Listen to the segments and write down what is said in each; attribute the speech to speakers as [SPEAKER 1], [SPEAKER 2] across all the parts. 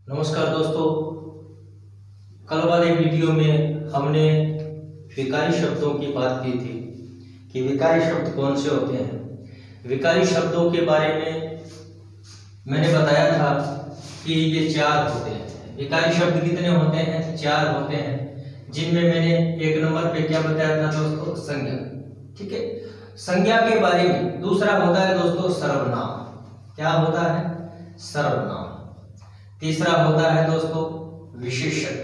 [SPEAKER 1] नमस्कार दोस्तों, कल वाले वीडियो में हमने विकारी शब्दों की बात की थी कि विकारी शब्द कौन से होते हैं। विकारी शब्दों के बारे में मैंने बताया था कि ये 4 होते हैं। विकारी शब्द कितने होते हैं? 4 होते हैं, जिनमें मैंने 1 नंबर पे क्या बताया था दोस्तों? संज्ञा। ठीक है, संज्ञा के बारे में। दूसरा होता है दोस्तों सर्वनाम। क्या होता है? सर्वनाम। तीसरा होता है दोस्तों विशेषण,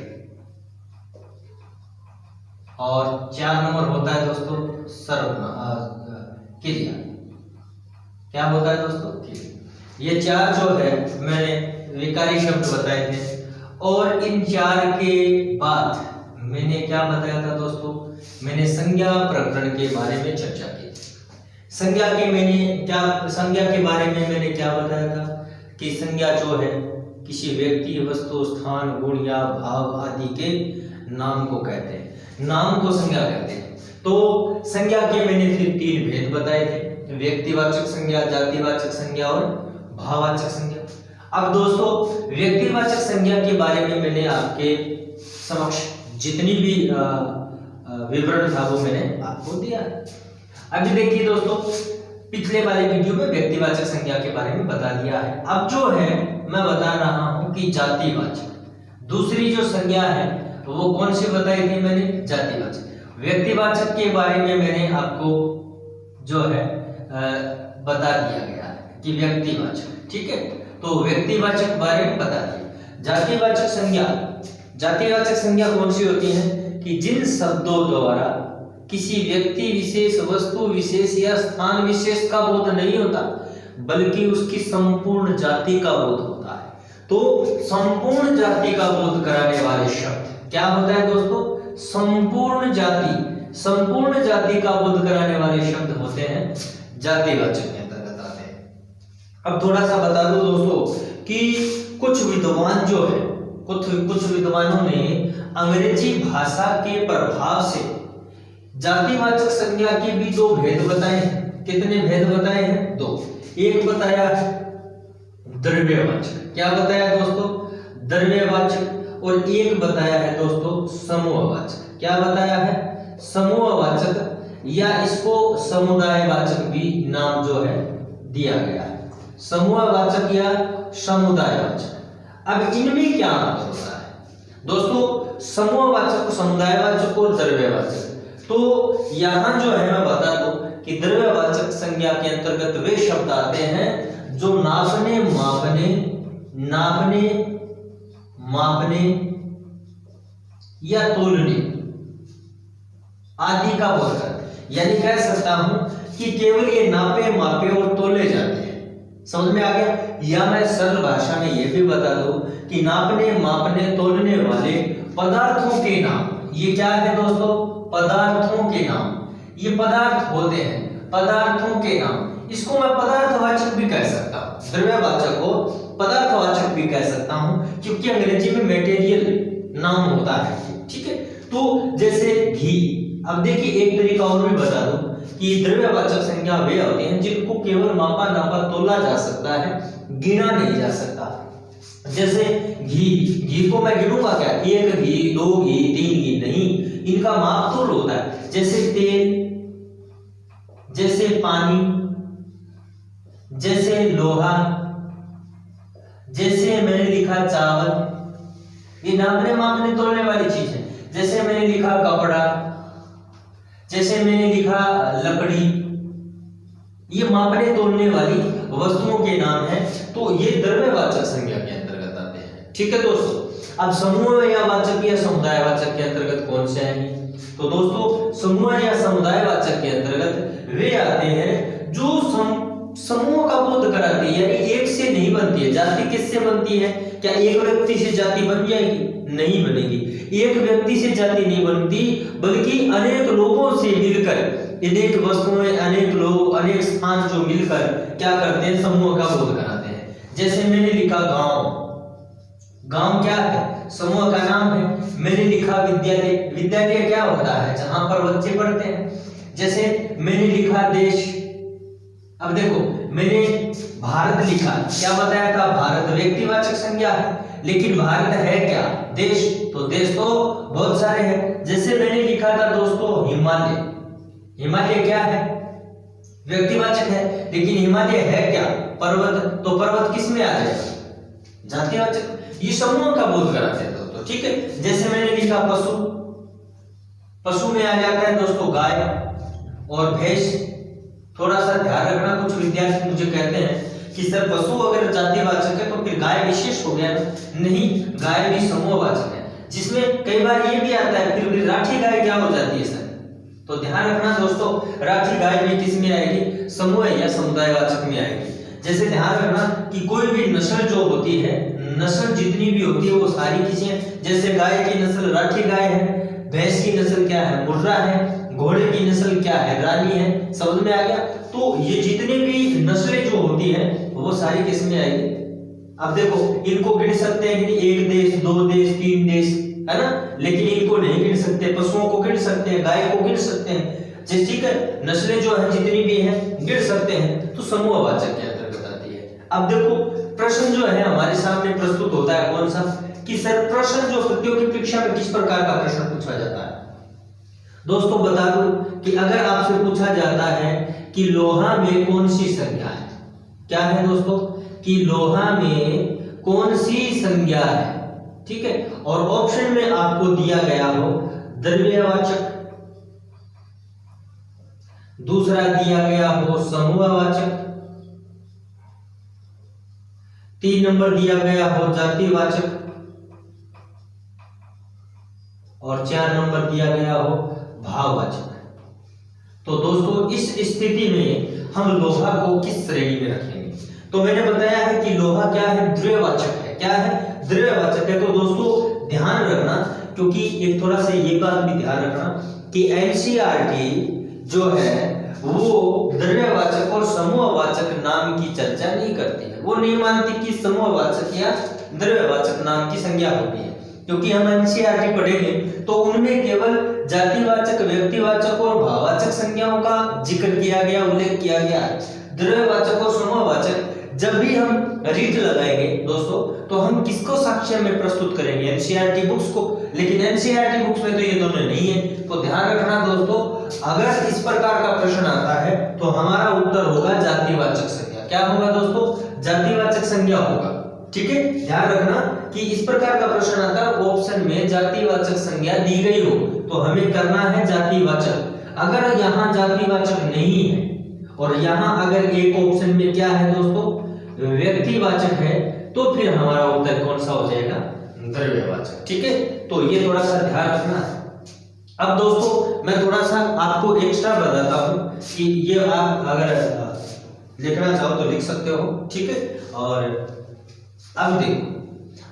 [SPEAKER 1] और 4 नंबर होता है दोस्तों सर्वनाम क्रिया। क्या होता है दोस्तों? क्रिया। ये 4 जो है मैंने विकारी शब्द बताए थे, और इन 4 के बाद मैंने क्या बताया था दोस्तों? मैंने संज्ञा प्रकरण के बारे में चर्चा की। संज्ञा के बारे में मैंने क्या बताया था कि संज्ञा जो है किसी व्यक्ति, वस्तु, स्थान, गुण या भाव आदि के नाम को कहते हैं। नाम को संज्ञा कहते हैं। तो संज्ञा के मैंने फिर 3 भेद बताए थे: व्यक्तिवाचक संज्ञा, जातिवाचक संज्ञा और भाववाचक संज्ञा। अब दोस्तों व्यक्तिवाचक संज्ञा के बारे में मैंने आपके समक्ष जितनी भी विवरण था वो मैंने आपको दिया है। अभी देखिए दोस्तों, पिछले वाले वीडियो में व्यक्तिवाचक संज्ञा के बारे में बता दिया है। अब जो है मैं बता रहा हूं कि जातिवाचक। दूसरी जो संज्ञा है वो कौन सी बताई थी मैंने? जातिवाचक। व्यक्तिवाचक के बारे में मैंने आपको जो है बता दिया गया है कि व्यक्तिवाचक। ठीक है, तो व्यक्तिवाचक बारे में बता दिया। जातिवाचक संज्ञा कौन सी होती है कि जिन शब्दों द्वारा किसी व्यक्ति विशेष, वस्तु विशेष या स्थान विशेष का बोध नहीं होता, बल्कि उसकी संपूर्ण जाति का बोध होता है। तो संपूर्ण जाति का बोध कराने वाले शब्द क्या होता है दोस्तों? संपूर्ण जाति का बोध कराने वाले शब्द होते हैं जातिवाचक के अंतर्गत आते हैं। अब थोड़ा सा बता दो दोस्तों कि कुछ विद्वानों ने अंग्रेजी भाषा के प्रभाव से जातिवाचक संज्ञा के भी 2 भेद बताए हैं। कितने भेद बताए हैं? 2। एक बताया है द्रव्यवाचक। क्या बताया दोस्तों? द्रव्यवाचक। और एक बताया है दोस्तों समूहवाचक। क्या बताया है? समूहवाचक, या इसको समुदायवाचक भी नाम जो है दिया गया है। समूहवाचक या समुदायवाचक। अब इनमें क्या अंतर होता है दोस्तों? समूहवाचक, समुदायवाचक और द्रव्यवाचक। तो यहां जो है मैं बता दूं कि द्रव्यवाचक संज्ञा के अंतर्गत वे शब्द आते हैं जो नापने, मापने या तोलने आदि का बोध करते। यानी कह सकता हूं कि केवल ये नापे, मापे और तोले जाते हैं। समझ में आ गया? या मैं सरल भाषा में ये भी बता दूं कि नापने, मापने, तोलने वाले पदार्थों के नाम, ये क्या है दोस्तों? पदार्थों के नाम। ये पदार्थ होते हैं, पदार्थों के नाम। इसको मैं पदार्थवाचक भी कह सकता हूं, द्रव्यवाचक को पदार्थवाचक भी कह सकता हूं, क्योंकि अंग्रेजी में मटेरियल नाम होता है। ठीक है, तो जैसे घी। अब देखिए एक तरीका और भी बता दूं कि द्रव्यवाचक संज्ञा वे होती हैं जिनको केवल मापा, नापा, तोला जा सकता है, गिना नहीं जा सकता। जैसे घी को मैं गिनूंगा क्या? 1 घी, 2 घी, 3 घी नहीं, इनका माप तोल होता है। जैसे तेल, जैसे पानी, जैसे लोहा, जैसे मैंने लिखा चावल, ये नापने, मापने, तोलने वाली चीज है। जैसे मैंने लिखा कपड़ा, जैसे मैंने लिखा लकड़ी, ये मापने, तोलने वाली वस्तुओं के नाम है। तो ये द्रव्यवाचक संज्ञा के अंतर्गत आते हैं। ठीक है दोस्तों, अब समूह या वाचक या समुदायवाचक के अंतर्गत कौन से आएंगे? तो दोस्तों समूह या समुदायवाचक के अंतर्गत वे आते हैं जो समूह का बोध कराती है, यानी एक से नहीं बनती है। जाति किससे बनती है? क्या एक व्यक्ति से जाति बन जाएगी? नहीं बनेगी। एक व्यक्ति से जाति नहीं बनती, बल्कि अनेक लोगों से मिलकर, अनेक वस्तुएं, अनेक लोग, अनेक स्थान जो मिलकर क्या करते हैं? समूह का बोध कराते हैं। जैसे मैंने लिखा गांव, गांव क्या है? समूह का नाम है। मैंने लिखा विद्यालय, विद्यालय क्या होता है? जहां पर बच्चे पढ़ते हैं। जैसे मैंने लिखा देश। अब देखो मैंने भारत लिखा, क्या बताया था? भारत व्यक्तिवाचक संज्ञा है। लेकिन भारत है क्या? देश। तो देश तो बहुत सारे हैं। जैसे मैंने लिखा था दोस्तों हिमालय। हिमालय क्या है? व्यक्तिवाचक है। लेकिन हिमालय है क्या? पर्वत। तो पर्वत किस में आ जाएगा? जातिवाचक। ये समूह का बोध कराते हैं दोस्तों, ठीक है। जैसे मैंने लिखा पशु, पशु में आ जाता है दोस्तों गाय और भैंस। थोड़ा सा ध्यान रखना, कुछ विद्यार्थी मुझे कहते हैं कि सर पशु अगर जातिवाचक है तो फिर गाय विशेष हो गया ना? नहीं, गाय भी समूहवाचक है, जिसमें कई बार ये भी आता है फिर भी राठी गाय क्या हो जाती है सर? तो ध्यान रखना दोस्तों, राठी गाय भी किस में आएगी? समूह या समुदायवाचक में आएगी। जैसे ध्यान रखना कि कोई भी नस्ल जो होती है, नस्ल जितनी भी होती है वो सारी चीजें, जैसे गाय की नस्ल राठी गाय है, भैंस की नस्ल क्या है? मुर्रा है, घोड़े की नस्ल क्या है? रानी है। समझ में आ गया? तो ये जितने भी नस्लें जो होती हैं वो सारी किस में आएगी? अब देखो, इनको गिन सकते हैं कि 1 देश, 2 देश, 3 देश, है ना? लेकिन इनको नहीं गिन सकते। पशुओं को गिन सकते हैं, गाय को गिन सकते हैं, जैसे ठीक है, नस्लें जो है जितनी भी हैं गिन सकते हैं। तो समूहवाचक के अंतर्गत आती है। अब देखो, प्रश्न जो है हमारे सामने प्रस्तुत होता है कौन सा? कि सर प्रश्न जो प्रतियोगी परीक्षा में किस प्रकार का प्रश्न पूछा जाता है? दोस्तों बता दूं कि अगर आपसे पूछा जाता है कि लोहा में कौन सी संज्ञा है, क्या है दोस्तों? कि लोहा में कौन सी संज्ञा है, ठीक है, और ऑप्शन में आपको दिया गया हो द्रव्यवाचक, दूसरा दिया गया हो समूहवाचक, 3 नंबर दिया गया हो जातिवाचक, और 4 नंबर दिया गया हो भाववाचक। तो दोस्तों इस स्थिति में हम लोहा को किस श्रेणी में रखेंगे? तो मैंने बताया है कि लोहा क्या है? द्रव्यवाचक है। क्या है? द्रव्यवाचक है। तो दोस्तों ध्यान रखना, क्योंकि एक थोड़ा सा ये बात भी ध्यान रखना कि एनसीईआरटी जो है वो द्रव्यवाचक और समूहवाचक नाम की चर्चा नहीं करती है। वो नहीं मानती कि समूहवाचक या द्रव्यवाचक नाम की संज्ञा होती है, क्योंकि हम एनसीईआरटी पढ़ेंगे तो उनमें केवल जातिवाचक, व्यक्तिवाचक और भाववाचक संज्ञाओं का जिक्र किया गया, उल्लेख किया गया है। द्रव्यवाचक और समूहवाचक जब भी हम रीट लगाएंगे दोस्तों, तो हम किसको साक्ष्य में प्रस्तुत करेंगे? एनसीईआरटी बुक्स को। लेकिन एनसीईआरटी बुक्स में तो ये दोनों नहीं है। तो ध्यान रखना दोस्तों, अगर इस प्रकार का प्रश्न आता है तो हमारा उत्तर होगा जातिवाचक संज्ञा। क्या होगा दोस्तों? जातिवाचक संज्ञा होगा, ठीक है। ध्यान रखना कि इस प्रकार का प्रश्न आता है, ऑप्शन में जातिवाचक संज्ञा दी गई हो तो हमें करना है जातिवाचक। अगर यहाँ जातिवाचक नहीं है और यहाँ अगर एक ऑप्शन में क्या है दोस्तों? व्यक्तिवाचक है, तो फिर हमारा उत्तर कौन सा हो जाएगा? द्रव्यवाचक, ठीक है। तो ये थोड़ा सा ध्यान रखना है। अब दोस्तों मैं थोड़ा सा आपको एक्स्ट्रा बताता हूँ कि ये आप अगर लिखना चाहो तो लिख सकते हो, ठीक है। और अब देखो,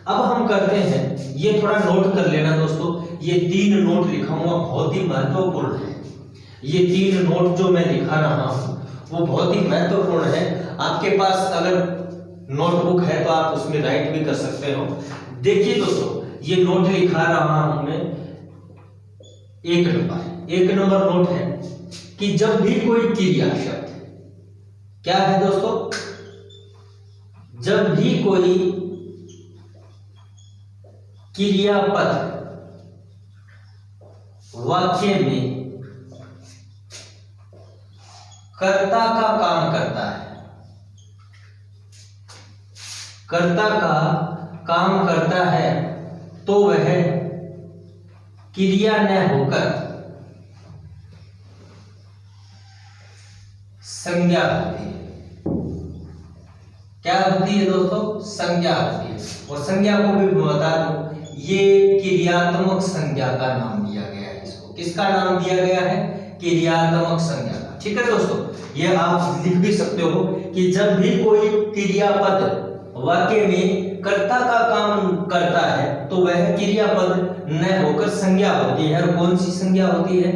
[SPEAKER 1] अब हम करते हैं, ये थोड़ा नोट कर लेना दोस्तों, ये 3 नोट लिखा हुआ बहुत ही महत्वपूर्ण है। ये 3 नोट जो मैं लिखा रहा हूँ वो बहुत ही महत्वपूर्ण है। आपके पास अगर नोटबुक है तो आप उसमें राइट भी कर सकते हो। देखिए दोस्तों, ये नोट लिखा रहा हूं मैं, 1 नंबर नोट है कि जब भी कोई क्रिया शब्द, क्या है दोस्तों? जब भी कोई क्रियापद वाक्य में कर्ता का काम करता है, कर्ता का काम करता है, तो वह क्रिया न होकर संज्ञा होती है। क्या होती है दोस्तों? संज्ञा होती है। और संज्ञा को भी बता दूं, ये क्रियात्मक संज्ञा का नाम दिया गया है। इसको किसका नाम दिया गया है? क्रियात्मक संज्ञा का, ठीक है दोस्तों। ये आप लिख भी सकते हो कि जब भी कोई क्रियापद वाक्य में कर्ता का काम करता है तो वह क्रियापद न होकर संज्ञा होती है। और कौन सी संज्ञा होती है?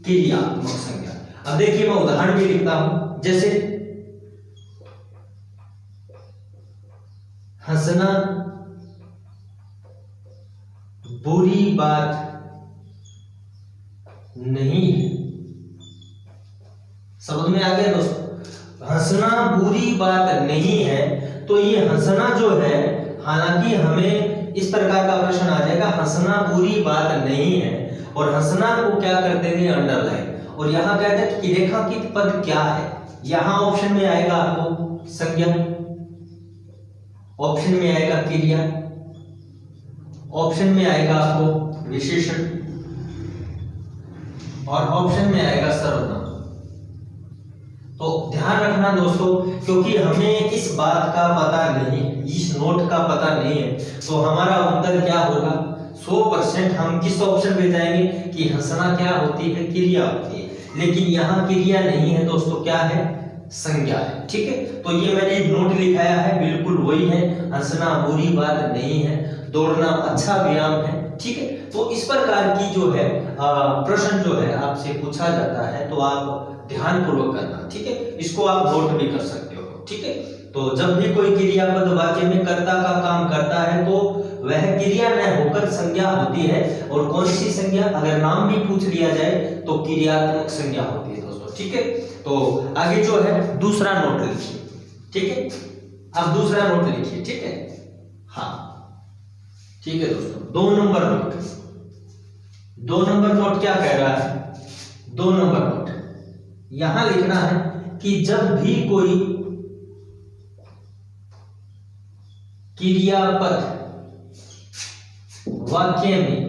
[SPEAKER 1] क्रियात्मक संज्ञा। अब देखिए मैं उदाहरण भी लिखता हूं, जैसे हंसना बुरी बात नहीं है। समझ में आ गया दोस्तों? हंसना बुरी बात नहीं है। तो ये हंसना जो है हालांकि हमें इस प्रकार का प्रश्न आ जाएगा, हंसना बुरी बात नहीं है, और हंसना को क्या कर देंगे अंडरलाइन, और यहाँ कहते हैं कि रेखांकित पद क्या है। यहाँ ऑप्शन में आएगा आपको संज्ञा, ऑप्शन में आएगा क्रिया, ऑप्शन में आएगा आपको विशेषण, और ऑप्शन में आएगा सर्वनाम। तो ध्यान रखना दोस्तों, क्योंकि हमें इस बात का पता नहीं, इस नोट का पता नहीं है, तो हमारा उत्तर क्या होगा 100% हम किस ऑप्शन पे जाएंगे कि हंसना क्या होती है, क्रिया होती है, लेकिन यहाँ क्रिया नहीं है दोस्तों, क्या है, संज्ञा है। ठीक है, तो ये मैंने नोट लिखाया है, बिल्कुल वही है, हंसना बुरी बात नहीं है, दौड़ना अच्छा व्यायाम है। ठीक है, तो इस प्रकार की जो है प्रश्न जो है आपसे पूछा जाता है, तो आप ध्यान पूर्वक करना। ठीक है, इसको आप नोट भी कर सकते हो। ठीक है, तो जब भी कोई क्रियापद वाक्य में कर्ता का काम करता है तो वह क्रिया न होकर संज्ञा होती है, और कौन सी संज्ञा, अगर नाम भी पूछ लिया जाए तो क्रियात्मक संज्ञा होती है दोस्तों। ठीक है, तो आगे जो है दूसरा नोट लिखिए। ठीक है, अब दूसरा नोट लिखिए। ठीक है, हाँ ठीक है दोस्तों, 2 नंबर नोट, 2 नंबर नोट क्या कह रहा है, 2 नंबर नोट यहां लिखना है कि जब भी कोई क्रियापद वाक्य में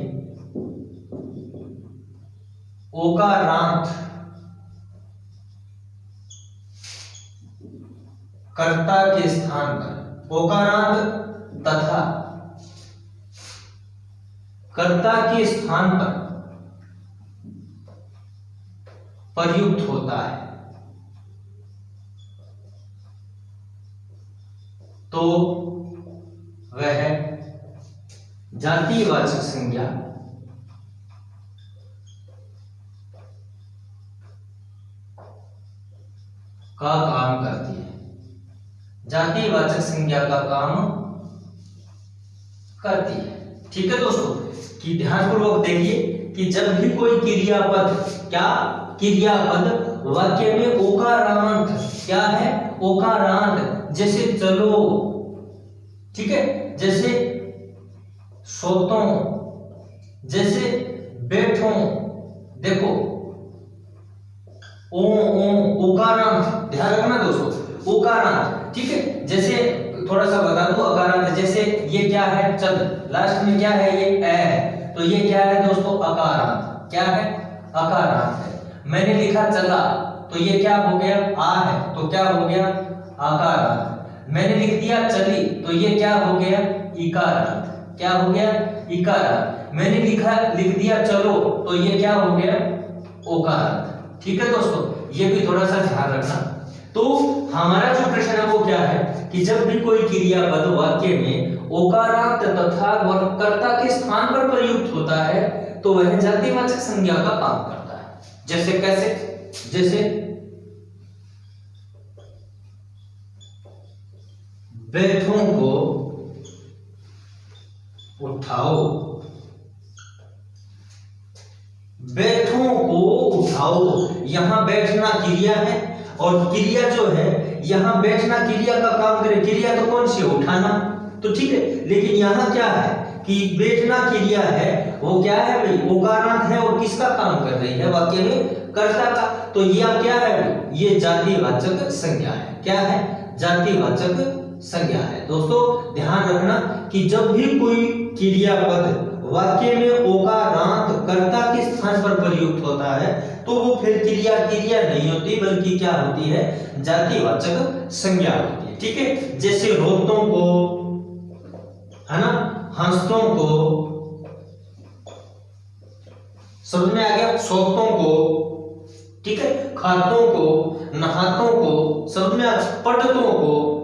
[SPEAKER 1] ओकारांत कर्ता के स्थान पर, ओकारांत तथा कर्ता के स्थान पर प्रयुक्त होता है, तो वह जातिवाचक संज्ञा का काम करती है, जातिवाचक संज्ञा का काम करती है। ठीक है दोस्तों, कि ध्यानपूर्वक देखिए कि जब भी कोई क्रियापद, क्या क्रियापद वाक्य में ओकारांत, क्या है, ओकारांत, जैसे चलो, ठीक है, जैसे सोतो, जैसे बैठो, देखो ओ ओकारांत, ध्यान रखना दोस्तों, ओकारांत। ठीक है, जैसे थोड़ा सा बता दो, अकारांत, जैसे ये क्या है, चल, लास्ट में क्या है, ये ए है, तो ये क्या है दोस्तों, अकारांत, क्या है, अकारांत है। मैंने लिखा चला, तो ये क्या हो गया, आ है, तो क्या हो गया, आकारांत। मैंने लिख दिया चली, तो ये क्या हो गया, इकारांत, क्या हो गया, इकारांत। मैंने लिख दिया चलो, तो ये क्या हो गया, ओकारांत। ठीक है दोस्तों, ये भी थोड़ा सा ध्यान रखना। तो हमारा जो प्रश्न है वो क्या है कि जब भी कोई क्रियापद वाक्य में ओकारांत तथा कर्ता के स्थान पर प्रयुक्त होता है, तो वह जातिवाचक संज्ञा का काम करता है। जैसे कैसे, जैसे बैठों को उठाओ, बैठों को उठाओ, यहां बैठना क्रिया है, और क्रिया जो है यहां बैठना क्रिया का काम करे, क्रिया तो कौन सी है, उठाना, तो ठीक है, लेकिन यहां क्या है कि बैठना क्रिया है, वो क्या है भाई, ओकारांत है, और किसका काम कर रही है वाक्य में, कर्ता का, तो यह क्या है भाई, ये जातिवाचक संज्ञा है, क्या है, जातिवाचक संज्ञा है। दोस्तों ध्यान रखना कि जब भी कोई क्रियापद वाक्य में ओकारांत कर्ता के स्थान पर प्रयुक्त होता है, तो वो फिर क्रिया नहीं होती, बल्कि क्या होती है, जातिवाचक संज्ञा होती है। ठीक है, जैसे रोतों को, है ना, हंसतों को, समझ में आ गया, सोतों को, ठीक है, खातों को, नहातों को, समझ में आ,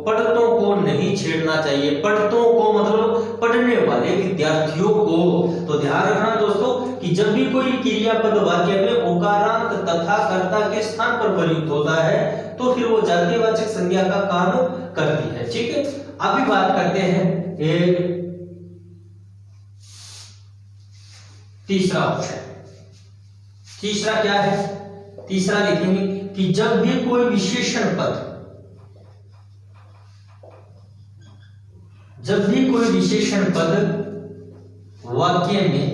[SPEAKER 1] पढ़तों को नहीं छेड़ना चाहिए, पढ़तों को मतलब पढ़ने वाले विद्यार्थियों को। तो ध्यान रखना दोस्तों कि जब भी कोई क्रियापद वाक्य में ओकारांत तथा कर्ता के स्थान पर प्रयुक्त होता है, तो फिर वो जातिवाचक संज्ञा का काम करती है। ठीक है, अभी बात करते हैं एक तीसरा ऑप्शन। तीसरा क्या है, तीसरा लिखेंगे कि जब भी कोई विशेषण पद जब भी कोई विशेषण पद वाक्य में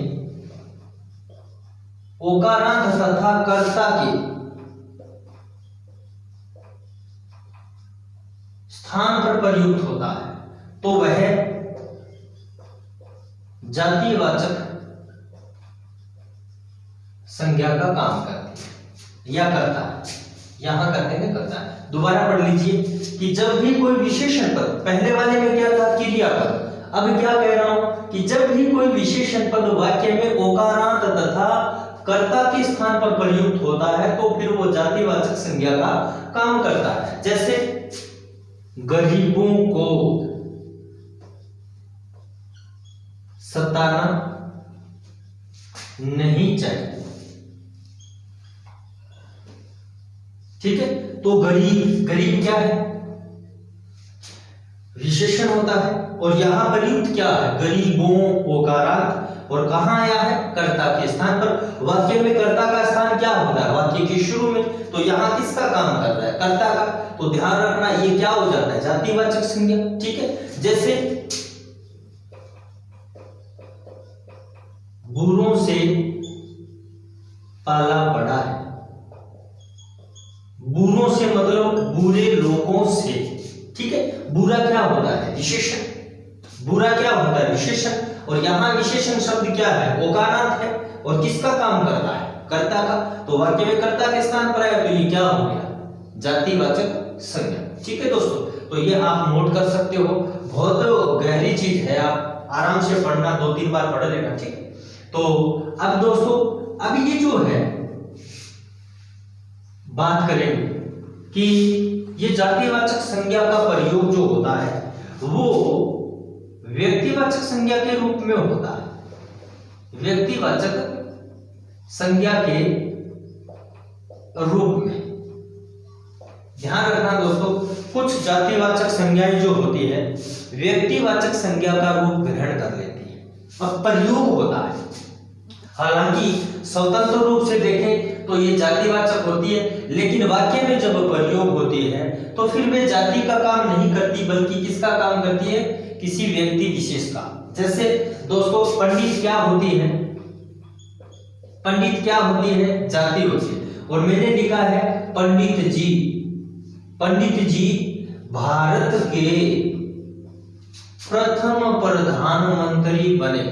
[SPEAKER 1] ओकारांत तथा कर्ता के स्थान पर प्रयुक्त होता है तो वह जातिवाचक संज्ञा का काम करती है या करता है। यहां करते हैं करता है। दोबारा पढ़ लीजिए कि जब भी कोई विशेषण पद, पहले वाले में क्या था क्रियापद, अब क्या कह रहा हूं कि जब भी कोई विशेषण पद वाक्य में ओकारांत तथा कर्ता के स्थान पर प्रयुक्त होता है तो फिर वो जातिवाचक संज्ञा का काम करता है। जैसे गरीबों को सताना नहीं चाहिए, ठीक है। तो गरीब, गरीब क्या है, विशेषण होता है और यहां प्रयुक्त क्या है, गरीबों ओकारांत, और कहां आया है, कर्ता के स्थान पर। वाक्य में कर्ता का स्थान क्या होता है, वाक्य के शुरू में, तो यहां किसका काम कर रहा है, कर्ता का। तो ध्यान रखना ये क्या हो जाता है, जातिवाचक संज्ञा, ठीक है। जैसे बुरों से पाला पड़ा है, बुरों से मतलब बुरे लोगों से, ठीक है। बुरा क्या होता है, विशेषण, बुरा क्या होता है, विशेषण, और यहां विशेषण शब्द क्या है, ओकारांत है, और किसका काम करता है, कर्ता का। तो वाक्य में कर्ता के स्थान पर आया तो ये क्या हो गया, जातिवाचक संज्ञा, ठीक है दोस्तों। तो ये आप नोट कर सकते हो, बहुत गहरी चीज है, आप आराम से पढ़ना, 2-3 बार पढ़ लेना, ठीक है। तो अब दोस्तों, अब ये जो है बात करेंगे कि ये जातिवाचक संज्ञा का प्रयोग जो होता है वो व्यक्तिवाचक संज्ञा के रूप में होता है, व्यक्तिवाचक संज्ञा के रूप में। ध्यान रखना दोस्तों, कुछ जातिवाचक संज्ञाएं जो होती है व्यक्तिवाचक संज्ञा का रूप ग्रहण कर लेती है, अब प्रयोग होता है। हालांकि स्वतंत्र रूप से देखें तो ये जातिवाचक होती है, लेकिन वाक्य में जब प्रयोग होती है तो फिर वे जाति का काम नहीं करती, बल्कि किसका काम करती है, किसी व्यक्ति विशेष का। जैसे दोस्तों, पंडित क्या होती है, पंडित क्या होती है, जाति होती है। और मैंने लिखा है पंडित जी, पंडित जी भारत के प्रथम प्रधानमंत्री बने।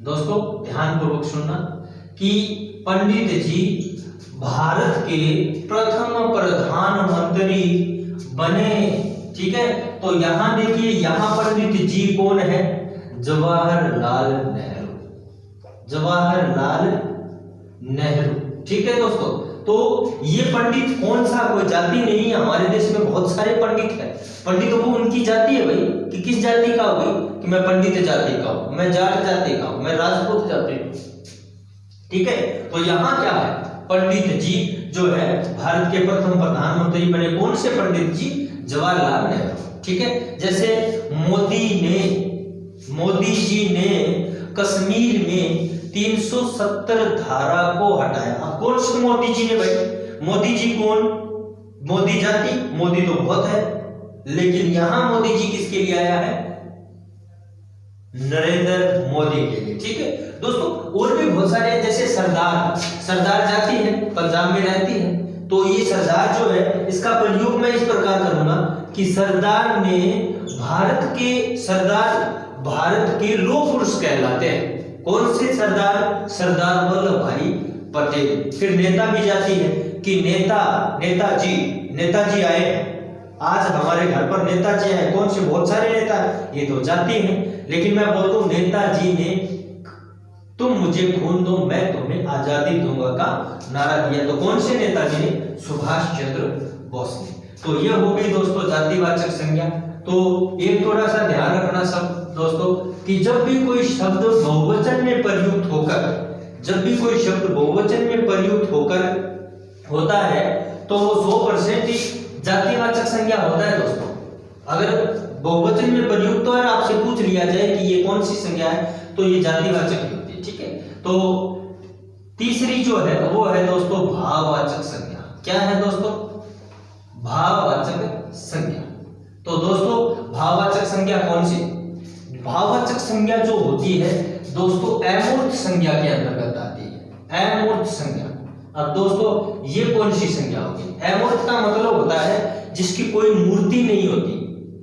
[SPEAKER 1] दोस्तों ध्यानपूर्वक सुनना कि पंडित जी भारत के प्रथम प्रधानमंत्री बने, ठीक है। तो यहां देखिए, यहां पंडित जी कौन है, जवाहरलाल नेहरू, जवाहरलाल नेहरू, ठीक है दोस्तों। तो ये पंडित कौन सा, कोई जाति नहीं है, हमारे देश में बहुत सारे पंडित हैं। पंडित वो उनकी जाति है भाई, कि किस जाति का हो भाई, कि मैं पंडित जाति का हूं, मैं जाट जाति का हूं, मैं राजपूत जाति का, ठीक है। तो यहाँ क्या है, पंडित जी जो है भारत के प्रथम प्रधानमंत्री बने, कौन से पंडित जी, जवाहरलाल नेहरू, ठीक है। जैसे मोदी जी ने कश्मीर में 370 धारा को हटाया। अब कौन से मोदी जी ने भाई, मोदी जी कौन, मोदी जाति, मोदी तो बहुत है, लेकिन यहां मोदी जी किसके लिए आया है, नरेंद्र मोदी के लिए, ठीक है दोस्तों। और भी बहुत सारे हैं, जैसे सरदार, सरदार जाति है, पंजाब में रहती है, तो ये सरदार जो है इसका प्रयोग मैं इस प्रकार करूंगा कि सरदार ने भारत के लौह पुरुष कहलाते हैं। कौन से सरदार, सरदार वल्लभ भाई पटेल। फिर नेता भी जाती है कि नेताजी आए, आज हमारे घर पर नेताजी आए, कौन से, बहुत सारे नेता, ये तो जाति है। लेकिन मैं बोलता हूं नेताजी ने तुम मुझे खून दो मैं तुम्हें आजादी दूंगा का नारा दिया, तो कौन से नेताजी ने, सुभाष चंद्र बोस ने। तो यह हो गई दोस्तों जातिवाचक संज्ञा। तो एक थोड़ा सा ध्यान रखना सब दोस्तों कि जब भी कोई शब्द बहुवचन में प्रयुक्त होकर, जब भी कोई शब्द बहुवचन में प्रयुक्त होकर होता है तो वो 100% ही जातिवाचक संज्ञा होता है दोस्तों। अगर बहुवचन में प्रयुक्त हो और आपसे पूछ लिया जाए कि ये कौन सी संज्ञा है तो ये जातिवाचक ही होती है, ठीक है। तो तीसरी जो है वो है दोस्तों भाववाचक संज्ञा। क्या है दोस्तों, भाववाचक संज्ञा। तो दोस्तों भाववाचक संज्ञा संज्ञा कौन सी? भाववाचक संज्ञा जो होती है दोस्तों अमूर्त संज्ञा के अंतर्गत आती है, अमूर्त संज्ञा। अब दोस्तों ये कौन सी संज्ञा होगी? अमूर्त का मतलब होता है जिसकी कोई मूर्ति नहीं होती,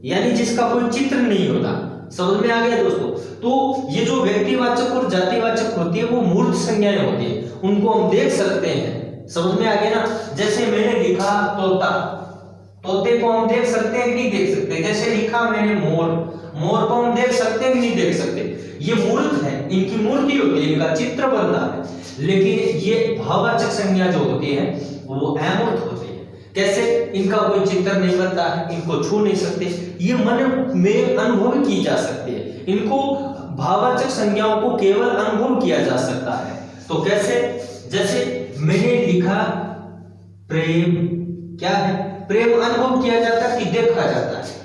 [SPEAKER 1] यानी जिसका कोई चित्र नहीं होता। समझ में आ गया दोस्तों? तो ये जो व्यक्तिवाचक और जातिवाचक होती है वो मूर्त संज्ञाएं होती है, उनको हम देख सकते हैं। समझ में आ गया ना? जैसे मैंने लिखा तोता, तोते को हम देख सकते हैं कि नहीं देख सकते? जैसे लिखा मैंने मोर, मोर को हम देख सकते हैं कि नहीं देख सकते? ये मूर्त है, इनकी मूर्ति होती है, इनका चित्र बनता है। लेकिन ये भाववाचक संज्ञा जो होती है वो अमूर्त होती है। कैसे? इनका कोई चित्र नहीं बनता है, इनको छू नहीं सकते, ये मन में अनुभव की जा सकती है। इनको भाववाचक संज्ञाओं को केवल अनुभव किया जा सकता है। तो कैसे? जैसे मैंने लिखा प्रेम, क्या है? प्रेम अनुभव किया जाता है कि देखा जाता है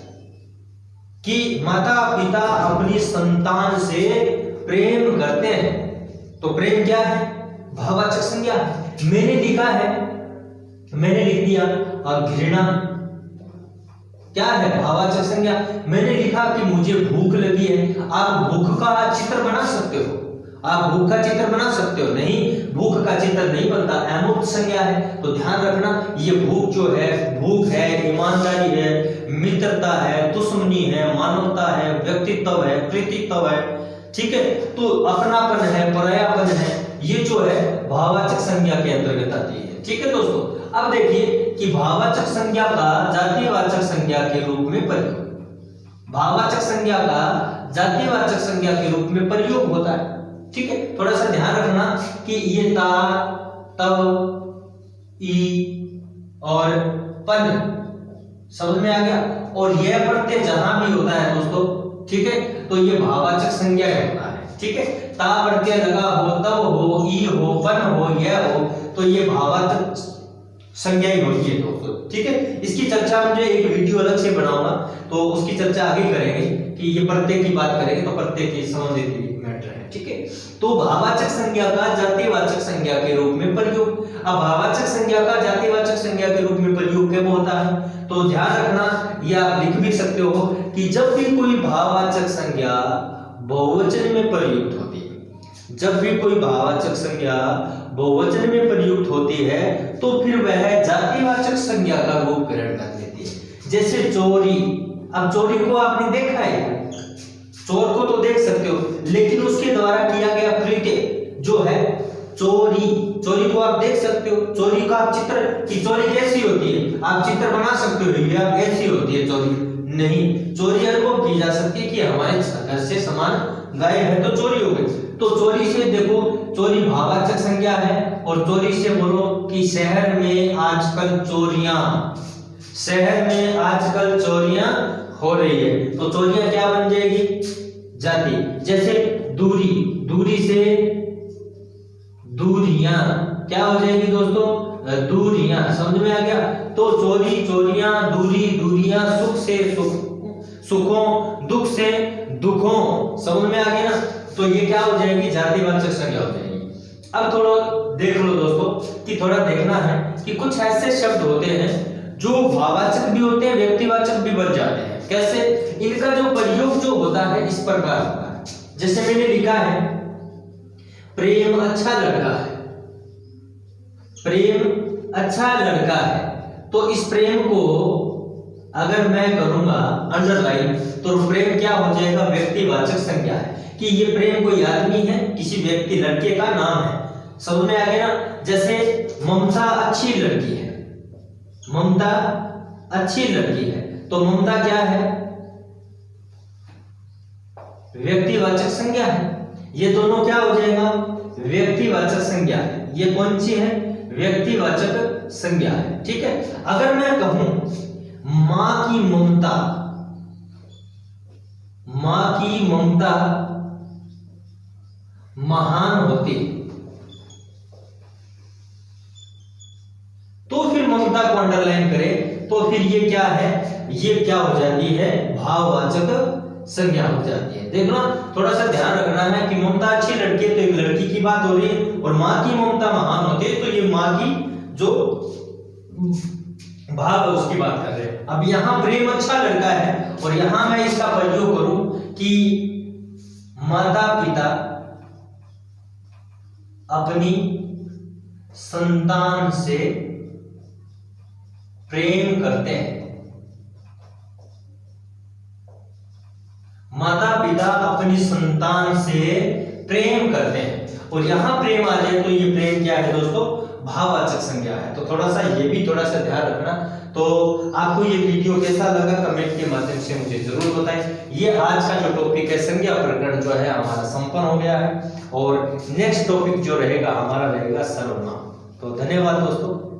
[SPEAKER 1] कि माता पिता अपनी संतान से प्रेम करते हैं, तो प्रेम क्या है? भाववाचक संज्ञा। मैंने लिखा है, मैंने लिख दिया घृणा, क्या है? भाववाचक संज्ञा। मैंने लिखा कि मुझे भूख लगी है, आप भूख का चित्र बना सकते हो, आप भूख का चित्र बना सकते हो? नहीं, भूख का चित्र नहीं बनता, अमूर्त संज्ञा है। तो ध्यान रखना, ये भूख जो है, भूख है, ईमानदारी है, मित्रता है, दुश्मनी है, मानवता है, व्यक्तित्व है, कृतित्व है, ठीक है? तो अपनापन है, परायापन है, ये जो है भाववाचक संज्ञा के अंतर्गत आती है। ठीक है दोस्तों? अब देखिए कि भाववाचक संज्ञा का जातिवाचक संज्ञा के रूप में प्रयोग, भाववाचक संज्ञा का जातिवाचक संज्ञा के रूप में प्रयोग होता है। ठीक है, थोड़ा सा ध्यान रखना कि ये ता, तव, ई और पद समझ में आ गया, और यह प्रत्यय जहां भी होता है दोस्तों, ठीक है, तो ये भाववाचक संज्ञा होता है। ठीक है, ता प्रत्यय लगा हो, तब हो, ई हो, पन हो, यह हो, तो ये भाववाचक संज्ञा ही होती है दोस्तों। ठीक है, इसकी चर्चा मुझे एक वीडियो अलग से बनाऊंगा, तो उसकी चर्चा आगे करेंगे कि ये प्रत्यय की बात करेंगे, तो प्रत्यय की संबंधित मैटर है। ठीक है, तो भाववाचक संज्ञा का जातिवाचक संज्ञा के रूप में प्रयोग। अब भाववाचक संज्ञा का जातिवाचक संज्ञा के रूप में प्रयोग कब होता है? तो ध्यान रखना, या आप लिख भी सकते हो कि जब भी कोई भाववाचक संज्ञा बहुवचन में प्रयुक्त होती है, जब भी कोई भाववाचक संज्ञा बहुवचन में प्रयुक्त होती है तो फिर वह जातिवाचक संज्ञा का रूप ग्रहण कर लेती है। जैसे चोरी, अब चोरी को आपने देखा है, चोर को तो देख सकते हो, लेकिन उसके द्वारा किया गया कृत्य जो है चोरी, चोरी को आप देख सकते हो, चोरी का आप चित्र, कि चोरी कैसी होती है आप चित्र बना सकते हो, या कैसी होती है चोरी? नहीं, चोरी अनुभव की जा सकती है कि हमारे घर से सामान गायब है तो चोरी हो गई। तो चोरी से देखो, चोरी भाववाचक संज्ञा है, और चोरी से बोलो कि शहर में आजकल चोरियां, शहर में आजकल चोरियां हो रही है, तो चोरियां क्या बन जाएगी? जाति। जैसे दूरी, दूरी से दूरियां क्या हो जाएगी दोस्तों? दूरियां। समझ में आ गया? तो चोरी, चोरियां, दूरी, दूरियां, सुख से सुख, सुखों, दुख से दुखों। समझ में आ गया ना? तो ये क्या हो जाएगी? जातिवाचक संज्ञा हो जाएगी। अब थोड़ा देख लो दोस्तों, कि थोड़ा देखना है कि कुछ ऐसे शब्द होते हैं जो भाववाचक भी होते हैं, व्यक्तिवाचक भी बन जाते हैं। कैसे? इनका जो प्रयोग जो होता है इस प्रकार होता है। जैसे मैंने लिखा है प्रेम अच्छा लड़का है, प्रेम अच्छा लड़का है, तो इस प्रेम को अगर मैं करूंगा अंडरलाइन, तो प्रेम क्या हो जाएगा? व्यक्तिवाचक संज्ञा है, कि ये प्रेम कोई आदमी है, किसी व्यक्ति, लड़के का नाम है। समझ में आ गया ना? जैसे ममता अच्छी लड़की है, ममता अच्छी लड़की है, तो ममता क्या है? व्यक्तिवाचक संज्ञा है। ये दोनों क्या हो जाएगा? व्यक्तिवाचक संज्ञा है। ये कौन सी है? व्यक्तिवाचक संज्ञा है। ठीक है, अगर मैं कहूं मां की ममता, मां की ममता महान होती, तो फिर ममता को अंडरलाइन करें, तो फिर ये क्या है? ये क्या हो जाती है? भाववाचक संज्ञा हो जाती है। देखना, थोड़ा सा ध्यान रखना है कि ममता अच्छी लड़की है तो एक लड़की की बात हो रही है, और मां की ममता महान होती है तो ये मां की जो भाव उसकी बात कर रहे हैं। अब यहाँ प्रेम अच्छा लड़का है और यहाँ मैं इसका प्रयोग करूं कि माता पिता अपनी संतान से प्रेम करते हैं। माता पिता अपनी संतान से प्रेम करते हैं और यहां प्रेम आ जाए तो ये प्रेम क्या है दोस्तों, भाववाचक संज्ञा है। तो थोड़ा सा ये भी थोड़ा सा ध्यान रखना। तो आपको ये वीडियो कैसा लगा कमेंट के माध्यम से मुझे जरूर बताएं। ये आज का जो टॉपिक है संज्ञा प्रकरण जो है हमारा संपन्न हो गया है और नेक्स्ट टॉपिक जो रहेगा हमारा रहेगा सर्वनाम। तो धन्यवाद दोस्तों।